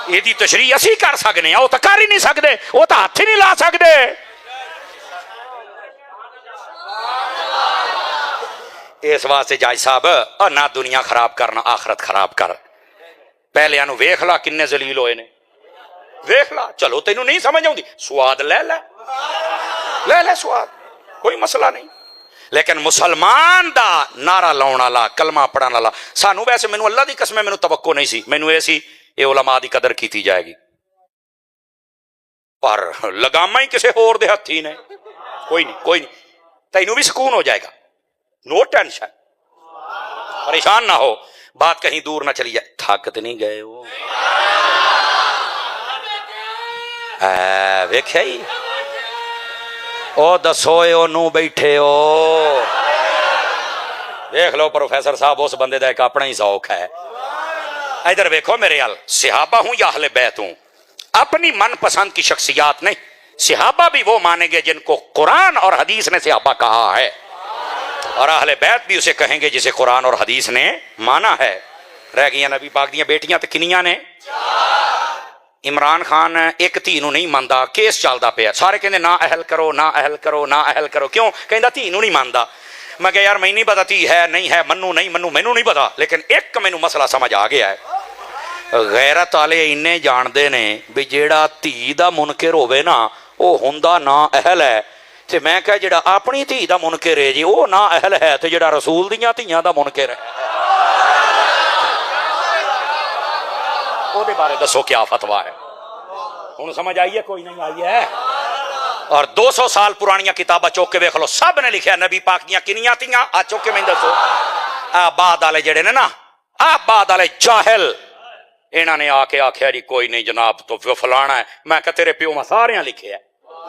इहदी तशरीह असीं कर सकने, वो तो कर ही नहीं सकते, वो तो हाथ ही नहीं ला सकते। इस वास्ते जाज साहब ना दुनिया खराब करना आखरत खराब कर। पहले वेख ला किन्ने जलील होए ने, वेख ला। चलो तेनू नहीं समझ आउंदी, स्वाद ले ले स्वाद, कोई मसला नहीं। लेकिन मुसलमान दा नारा लाउण वाला, कलमा पढ़न वाला, सानू वैसे मैनू अल्लाह दी कसम मैनू तवक्को नहीं सी, मैनू ये सी ये उलमा दी कदर की जाएगी, पर लगामा ही किसी होर दे हत्थी ने। कोई नहीं तैनू भी सुकून हो जाएगा, नो टेंशन, परेशान ना हो, बात कहीं दूर ना चली जाए। थक तो नहीं गए हो? वेख्या ही ओ दसो ओनू बैठे हो, देख लो प्रोफेसर साहब उस बंदे का एक अपना ही शौक है। इधर देखो मेरे हाल, सिहाबा हूं या अहले बैत हूं, अपनी मनपसंद की शख्सियात नहीं। सिहाबा भी वो मानेंगे जिनको कुरान और हदीस ने सिहाबा कहा है, और अहले बैत भी उसे कहेंगे जिसे कुरान और हदीस ने माना है। रह गई नबी पाक दियां बेटियां ते किनियां ने? इमरान खान एक धी नूं नहीं मानदा, केस चलदा पिया, सारे कहंदे ना अहल करो ना अहल करो ना अहल करो। क्यों? कहंदा धी नूं नहीं मानदा। मैं कहा यार मैं नहीं पता धी है नहीं है, मन्नू नहीं मन्नू, मैनू नहीं पता, लेकिन एक मैनू मसला समझ आ गया है। गैरत वाले इन्ने जानते ने भी जेड़ा धी दा मुनकिर होवे ना वो हुंदा ना अहल है, ते मैं कहा जेड़ा अपनी धी दा मुनकिर है जी वो ना अहल है, ते जेड़ा रसूल दियां धीआं दा मुनकिर है ਉਹਦੇ बारे दसो क्या फतवा है। हुण समझ आई है? कोई नहीं आई है? और 200 साल पुरानियां किताबां चौक के वेख लो, सब ने लिखा नबी पाक दियां किनियां धीआं। आ चौक के मैं दसो, आ बाद वाले जेड़े ने ना, आ बाद वाले जाहिल, इन्हां ने आके आख्या जी कोई नहीं जनाब तो फलाना है। मैं कहा तेरे प्यो में सारियां लिखे है,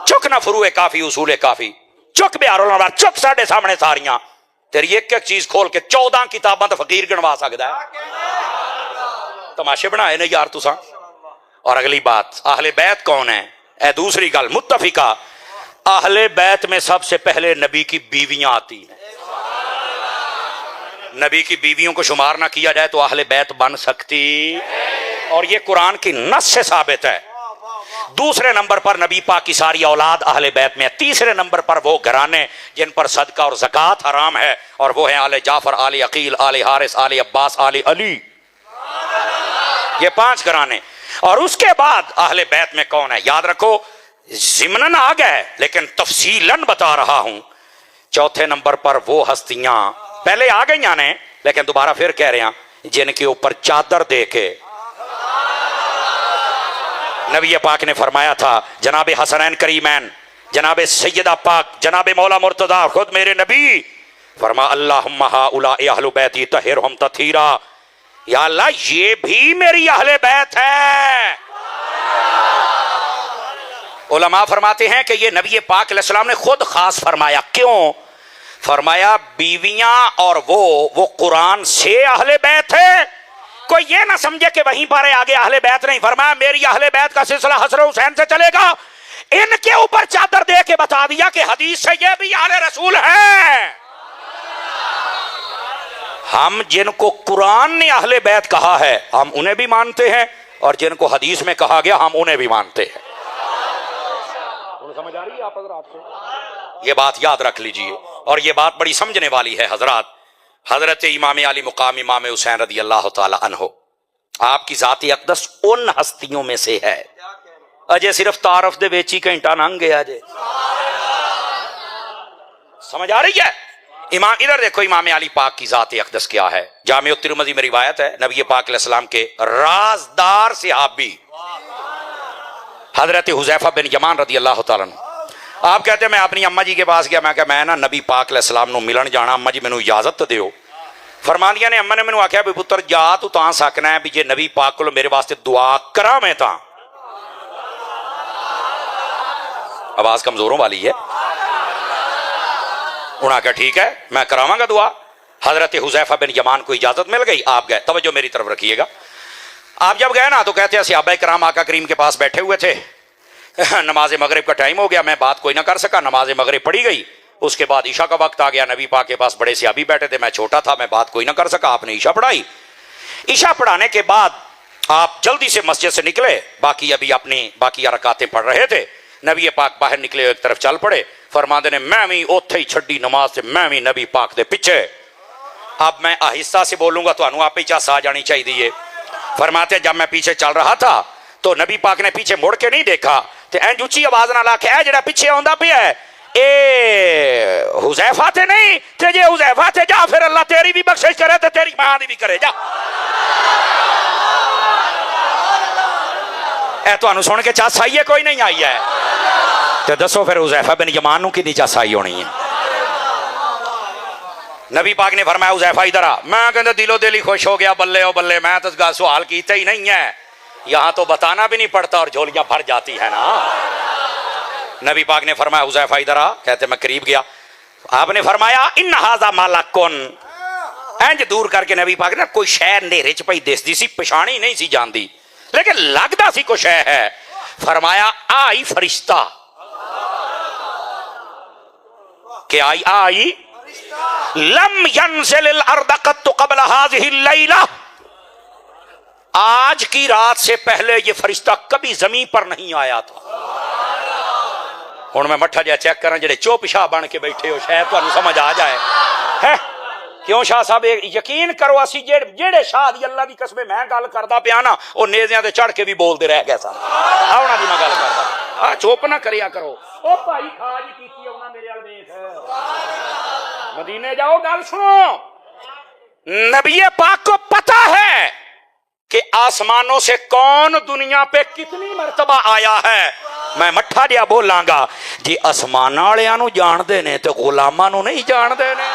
चुक ना फरूए काफी उसूले काफी, चुक बिहार चुक साढ़े सामने सारियां। तेरी एक एक चीज खोल के 14 किताबां तो फकीर गिनवा सकता है। तमाशे बनाए ने यार तुसा। और अगली बात, अहले बैत कौन है? ए दूसरी गल मुत्तफिका, अहले बैत में सबसे पहले नबी की बीवियां आती हैं। नबी की बीवियों को शुमार ना किया जाए तो अहले बैत बन सकती, और ये कुरान की नस से साबित है। दूसरे नंबर पर नबी पाक की सारी औलाद अहले बैत में है। तीसरे नंबर पर वो घराने जिन पर सदका और ज़कात हराम है, और वो हैं आले जाफर, आले अकील, आले हारिस, आले अब्बास, आले अली, ये 5 घराने। और उसके बाद अहले बैत में कौन है? याद रखो, ज़िमनन आ गए लेकिन तफसीलन बता रहा हूं। चौथे नंबर पर वो हस्तियां पहले आ गई ने, लेकिन दोबारा फिर कह रहे हैं, जिनके ऊपर चादर दे के نبی پاک نے فرمایا تھا، جناب حسنین کریمین، جناب سیدہ پاک، جناب مولا مرتضی، خود میرے نبی فرما اللہم ہؤلاء اہل بیتی طہرہم تطہیرا، یا اللہ یہ بھی میری اہل بیت ہے۔ علماء فرماتے ہیں کہ یہ نبی پاک علیہ السلام نے خود خاص فرمایا، کیوں؟ فرمایا بیویاں اور وہ قرآن سے اہل بیت ہے، کوئی یہ نہ سمجھے کہ وہیں پر آگے اہل بیت نہیں، فرمایا میری اہل بیت کا سلسلہ حسن حسین سے چلے گا۔ ان کے اوپر چادر دے کے بتا دیا کہ حدیث سے یہ بھی اہل رسول ہیں۔ ہم جن کو قرآن نے اہل بیت کہا ہے ہم انہیں بھی مانتے ہیں، اور جن کو حدیث میں کہا گیا ہم انہیں بھی مانتے ہیں۔ سمجھ آ رہی ہے آپ حضرات کو؟ یہ بات یاد رکھ لیجئے، اور یہ بات بڑی سمجھنے والی ہے حضرات۔ حضرت امام علی مقام امام حسین رضی اللہ تعالی عنہ، آپ کی ذات اقدس ان ہستیوں میں سے ہے اجے صرف تعارف دے ویچی گھنٹہ ننگ گیا جے۔ سمجھ آ رہی ہے؟ امام ادھر دیکھو امام علی پاک کی ذات اقدس کیا ہے۔ جامع الترمذی میں روایت ہے، نبی پاک علیہ السلام کے رازدار صحابی حضرت حذیفہ بن یمان رضی اللہ تعالیٰ عنہ، آپ کہتے ہیں میں اپنی اماں جی کے پاس گیا، میں کہا میں نا نبی پاک علیہ السلام نو ملن جانا، اماں جی مینوں اجازت تو دیو۔ فرماندیاں نے اماں نے مینوں آکھیا بھی پتر جا تو تاں سکنا ہے بھی جے نبی پاک کو میرے واسطے دعا کراں میں تاں۔ آواز کمزوروں والی ہے۔ انہاں کہا ٹھیک ہے میں کراواں گا دعا۔ حضرت حذیفہ بن یمان کو اجازت مل گئی، آپ گئے۔ توجہ میری طرف رکھیے گا، آپ جب گئے نا تو کہتے ہیں صحابہ کرام آقا کریم کے پاس بیٹھے ہوئے تھے، نماز مغرب کا ٹائم ہو گیا، میں بات کوئی نہ کر سکا، نماز مغرب پڑھی گئی، اس کے بعد عشاء کا وقت آ گیا، نبی پاک کے پاس بڑے صحابی بیٹھے تھے، میں چھوٹا تھا، میں بات کوئی نہ کر سکا، آپ نے عشاء پڑھائی۔ عشاء پڑھانے کے بعد آپ جلدی سے مسجد سے نکلے، باقی ابھی اپنی باقی رکعتیں پڑھ رہے تھے، نبی پاک باہر نکلے ایک طرف چل پڑے، فرماندے نے میں بھی اوتھے ہی چھڈی نماز سے، میں بھی نبی پاک دے پیچھے۔ اب میں آہستہ سے بولوں گا تو انہوں آپ ہی چاہ سا جانی چاہیے۔ فرماتے جب میں پیچھے چل رہا تھا تو نبی پاک نے پیچھے مڑ کے نہیں دیکھا تے این اونچی آواز نہ لا کے اے جڑا پیچھے آندا پیا ہے اے حذیفہ تے نہیں تے جے حذیفہ تے جا پھر اللہ تیری بھی بخشش کرے تے تیری ماں دی بھی کرے جا۔ اے تانوں سن کے چس آئی ہے کوئی نہیں آئی ہے؟ تے دسو پھر حذیفہ بن یمان نوں کدی چس آئی ہونی ہے؟ نبی پاک نے فرمایا حذیفہ ادھر آ، میں کہندے دل و دل ہی خوش ہو گیا، بلے او بلے میں تو سوال کیتا ہی نہیں ہے، یہاں تو بتانا بھی نہیں پڑتا اور جھولیاں بھر جاتی ہے نا۔ نبی پاک نے فرمایا حذیفہ ادھر آ، کہتے میں قریب گیا، آپ نے فرمایا ان ھذا ملکن، انج دور کر کے نبی پاک نے کوئی شے نیرے چ پئی دسدی سی، پچھانی نہیں سی جاندی لیکن لگدا سی کوئی شے ہے، فرمایا آئی فرشتہ، کہ آئی لم ينزل الارض قط قبل هذه الليلہ، آج کی رات سے پہلے یہ فرشتہ کبھی زمین پر نہیں آیا تھا۔ ہن میں مٹھا جا چیک کراں جڑے چوپ شاہ بن کے بیٹھے ہو شاید تانوں سمجھ آ جائے ہے کیوں شاہ صاحب یقین کرو اسی جڑے شاہ دی اللہ دی قسم میں گل کردا پیا نا او نیزیاں تے چڑھ کے بھی بولدے رہ گئے سن، انہاں دی میں گل کردا ہاں، چوپ نہ کریا کرو۔ او بھائی کھاج کیتی انہاں میرے ال دیکھ مدینے جاؤ، گل سنو، نبی پاک کو پتا ہے کہ آسمانوں سے کون دنیا پہ کتنی مرتبہ آیا ہے۔ میں مٹھا جیا بولاں گا جی آسمان والےاں نو جاندے نے تے غلاماں نو نہیں جاندے نے،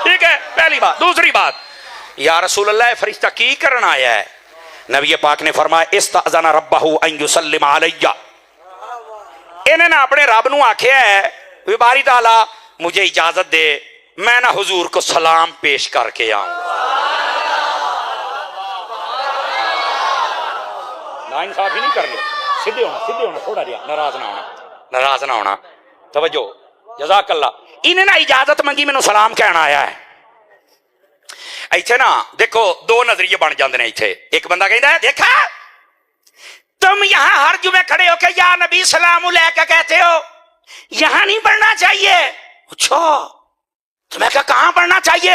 ٹھیک ہے پہلی بات۔ دوسری بات، یا رسول اللہ فرشتہ کی کرنا آیا ہے؟ نبی پاک نے فرمایا استأذن ربہ ان یسلم علیہ، انہیں نا اپنے رب نو آکھیا ہے باری تعالیٰ مجھے اجازت دے میں نا حضور کو سلام پیش کر کے آؤں۔ نا انصافی نہیں کرنی، سیدھے ہونا تھوڑا جہا، ناراض نہ ہونا۔ توجہ جزاک اللہ۔ انہیں نا اجازت منگی مینوں سلام کہنا آیا ہے۔ ایتھے نا دیکھو دو نظریے بن جاندے نے ایتھے، ایک بندہ کہندا ہے دیکھا تم یہاں ہر جمعے کھڑے ہو کے یا نبی سلام علیکہ کہتے ہو، یہاں نہیں پڑھنا چاہیے۔ اچھا تو میں کہا کہاں پڑھنا چاہیے؟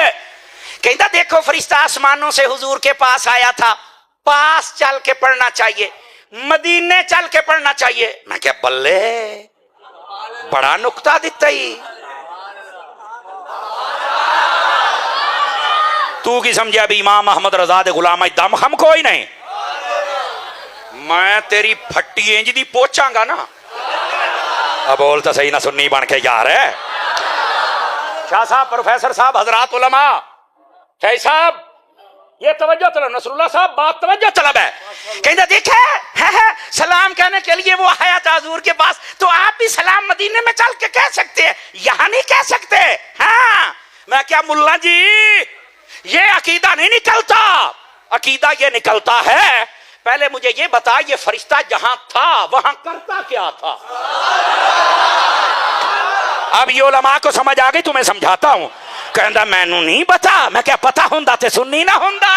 کہتا دیکھو فرشتہ آسمانوں سے حضور کے پاس آیا تھا، پاس چل کے پڑھنا چاہیے، مدینے چل کے پڑھنا چاہیے۔ میں کہا بلے بڑا نکتہ دیتا ہی، تو کی سمجھے ابھی امام محمد رضا دے غلام دم ہم کوئی نہیں، मैं तेरी फट्टी इंज दी पोचांगा ना। अब बोल तो सही ना सुन्नी बन के यार है। शाह साहब, प्रोफेसर साहब, हजरात उलमा, शाही साहब, ये तवज्जो तलब, नसरुल्लाह साहब बात तवज्जो तलब है। कहते देखे है सलाम कहने के लिए वो आया था हुजूर के पास, तो आप भी सलाम मदीने में चल के कह सकते हैं, यहाँ नहीं कह सकते। हाँ मैं क्या मुल्ला जी, ये अकीदा नहीं निकलता। अकीदा ये निकलता है, पहले मुझे ये बता, ये फरिश्ता जहां था वहां करता क्या था। अब ये उलमा को समझ आ गई, तुम्हें समझाता हूं। कहता मैनू नहीं पता, मैं क्या पता हुंदा ते सुन्नी ना हुंदा।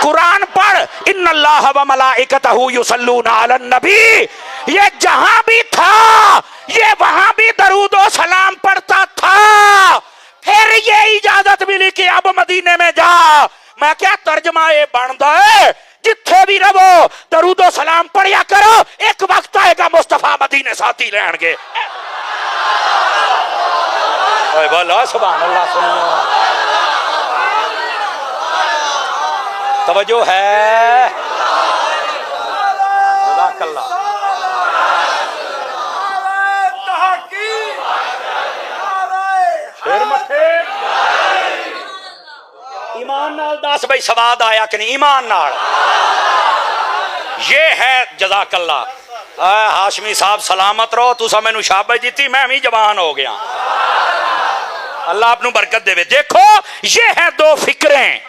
कुरान पढ़, इन्नल्लाह व मलाइकतहू युसल्लूना अलन नबी। ये जहां भी था ये वहां भी दरूद और सलाम पढ़ता था। फिर ये इजाजत मिली कि अब मदीने में जा। मैं क्या तर्जमा ये बनता है, जिथे भी रहो दरूद सलाम पढ़िया करो, एक वक्त आएगा मुस्तफा मदीने साथी लैणगे। बोलो सुभान अल्लाह। सुनियो तवज्जो है, जज़ाकल्लाह। फिर मथे ईमान नाल दस भाई सवाद आया कि नहीं, ईमान नाल। ये है जज़ाकल्लाह। हाशमी साहब सलामत रहो, तुसा मैनू शाबाश दी, मैं भी जवान हो गया। अल्लाह आपनू बरकत देवे। देखो ये है दो फिक्रें,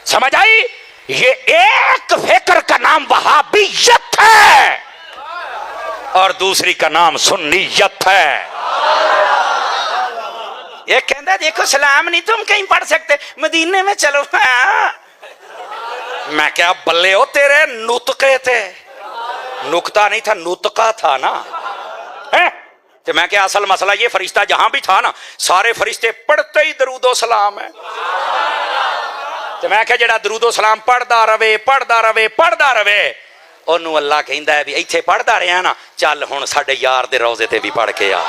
समझ आई। ये एक फिक्र का नाम वहाबियत है और दूसरी का नाम सुन्नियत है। ये कहता देखो सलाम नहीं तुम कहीं पढ़ सकते, मदीने में चलो। मैं क्या बल्ले हो तेरे नुतके थे, नुकता नहीं था नुतका था ना है। तो मैं क्या असल मसला ये फरिश्ता जहां भी था ना, सारे फरिश्ते पढ़ते ही दरूदो सलाम है। तो मैं क्या जेड़ा दरूदो सलाम पढ़दा रवे पढ़दा रवे पढ़दा रवे, ओनू अल्लाह कहंदा है भी इत्थे पढ़दा रहा ना, चल हुण साडे यार दे रोजे ते भी पढ़ के आ।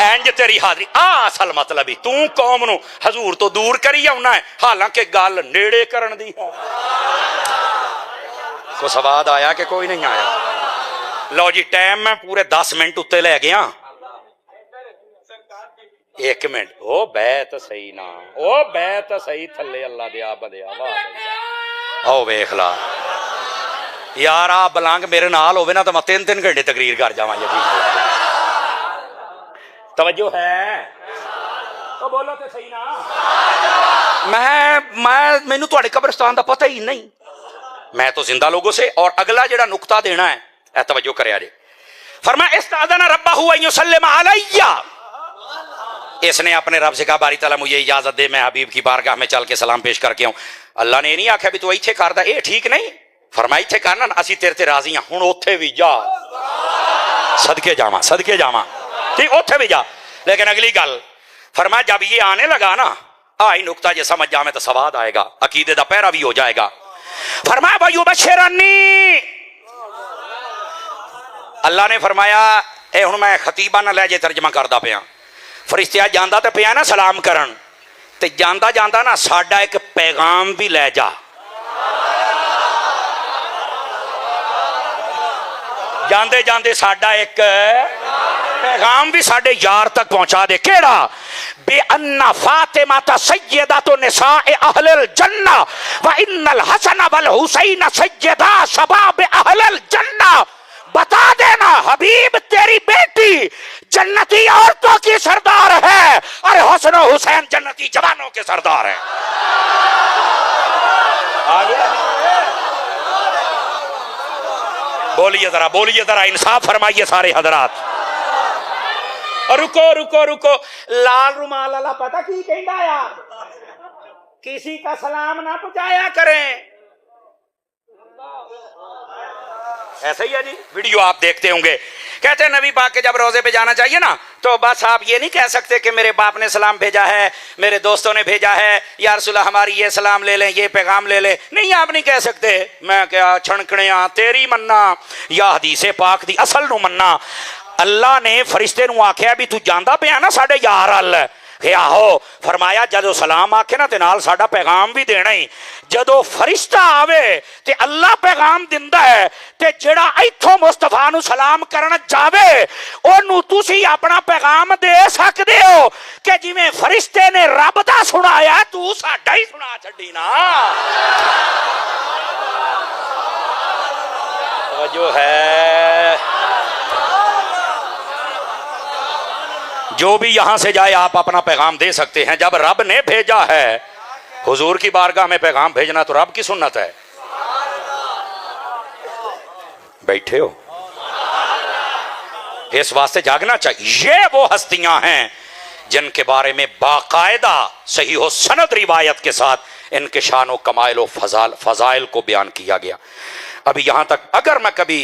इंज तेरी हाजरी। आ असल मतलब ही तू कौम नू हजूर तो दूर करी आउना है, हालांकि गल नेड़े करन दी है। को सवाद आया कि कोई नहीं आया? लो जी टाइम मैं पूरे 10 मिनट उत्ते लै गया। 1 मिनट ओ बैत सही ना, ओ बैत सही थले अल्लाह दिया बदिया। वाह आओ वेख ला यार, आ बलंग मेरे नाल होवे ना तो मैं 3-3 घंटे तकरीर कर जावां। यकीन तवज्जो है तो बोलो तो सही ना। मैं मैनू तुहाडे कब्रिस्तान दा पता ही नहीं, मैं तो जिंदा लोगों से। और अगला जेड़ा नुकता देना है, तवज्जो करे जे। फरमाया इस्ताज़ना रब्बहु अन युसल्लिम अलैया। इसने अपने रब से कहा बारी ताला मुझे इजाजत दे, मैं हबीब की बारगाह में चल के सलाम पेश करके आऊं। अल्लाह ने नहीं आख्या भी तू इत्थे करदा, ये ठीक नहीं। फरमाया इत्थे करना ना, असीं तेरे ते राजी हां, हुण उत्थे भी जा। सदके जावां ठीक, उत्थे भी जा। लेकिन अगली गल फरमाया जब ये आने लगा ना, आई नुकता जे समझ जावे तो सवाद आएगा, अकीदे दा पहरा भी हो जाएगा। फरमाया वयुबशिरनी। अल्लाह ने फरमाया ए हुण मैं खतीबा ना लै जे तर्जमा करदा पिया, फरिश्ता जांदा ते पिया ना सलाम करन, ते जांदा जांदा ना साडा एक पैगाम भी लै जा। जांदे जांदे साडा एक पैगाम भी साडे यार तक पहुंचा दे। केड़ा? बे अन्ना फातिमा सय्यदतु निसाए अहलिल जन्ना व इन्नल हसन वल हुसैन सय्यदा शबाब अहलिल जन्ना। बता देना हबीब तेरी बेटी जन्नती औरतों की सरदार है और हसन हुसैन जन्नती जवानों के सरदार है। बोलिए जरा इंसाफ फरमाइए सारे हजरात। रुको रुको रुको, लाल रुमाल वाला पता की कहता यार, किसी का सलाम ना पहुंचाया करें। ऐसा ही है जी, वीडियो आप देखते होंगे। कहते हैं नबी पाक के जब रोजे पे जाना चाहिए ना, तो बस आप ये नहीं कह सकते कि मेरे बाप ने सलाम भेजा है, मेरे दोस्तों ने भेजा है, या रसूलल्लाह हमारी ये सलाम ले लें, ये पैगाम ले लें। नहीं, आप नहीं कह सकते। मैं क्या छणकने तेरी मन्ना या हदीसे पाक दी असल नू मन्ना। अल्लाह ने फरिश्ते नू आख्या भी तू जांदा पिया ना साडे यार अल, کہ آہو فرمایا جدو سلام آکھے نا تے نال ساڈا پیغام بھی دینا ہی جدو فرشتہ آوے تے اللہ پیغام دیندا ہے تے جڑا ایتھوں مصطفیٰ نو سلام کرن جاوے اونوں تسی اپنا پیغام دے سکدے ہو کہ جویں فرشتے نے رب دا سنایا تو ساڈا ہی سنا چھڈی نا جو ہے جو بھی یہاں سے جائے آپ اپنا پیغام دے سکتے ہیں جب رب نے بھیجا ہے حضور کی بارگاہ میں پیغام بھیجنا تو رب کی سنت ہے بیٹھے ہو اس واسطے جاگنا چاہیے یہ وہ ہستیاں ہیں جن کے بارے میں باقاعدہ صحیح و سند روایت کے ساتھ ان کے شان و کمائل و فضائل کو بیان کیا گیا ابھی یہاں تک اگر میں کبھی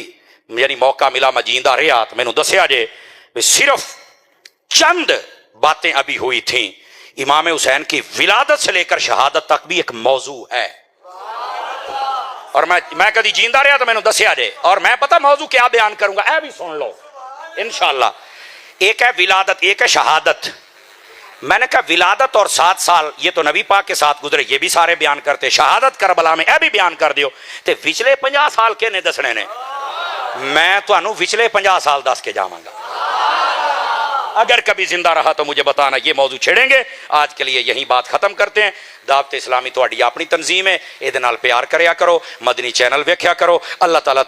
یعنی موقع ملا میں جیندہ رہا تو میں نے دسیا جے صرف چند باتیں ابھی ہوئی تھیں امام حسین کی ولادت سے لے کر شہادت تک بھی ایک موضوع ہے اور میں کبھی جیندہ رہا تو میں نے دسیا جے اور میں پتہ موضوع کیا بیان کروں گا اے بھی سن لو انشاءاللہ ایک ہے ولادت ایک ہے شہادت میں نے کہا ولادت اور 7 سال یہ تو نبی پاک کے ساتھ گزرے یہ بھی سارے بیان کرتے شہادت کربلا میں اے بھی بیان کر دیو تے پچھلے 50 سال کے نے دسنے نے میں تو انہوں پچھلے 50 سال دس کے جاواں گا اگر کبھی زندہ رہا تو مجھے بتانا یہ موضوع چھیڑیں گے آج کے لیے یہی بات ختم کرتے ہیں دعوت اسلامی تو اپنی تنظیم ہے یہ پیار کریا کرو مدنی چینل ویکھیا کرو اللہ تعالیٰ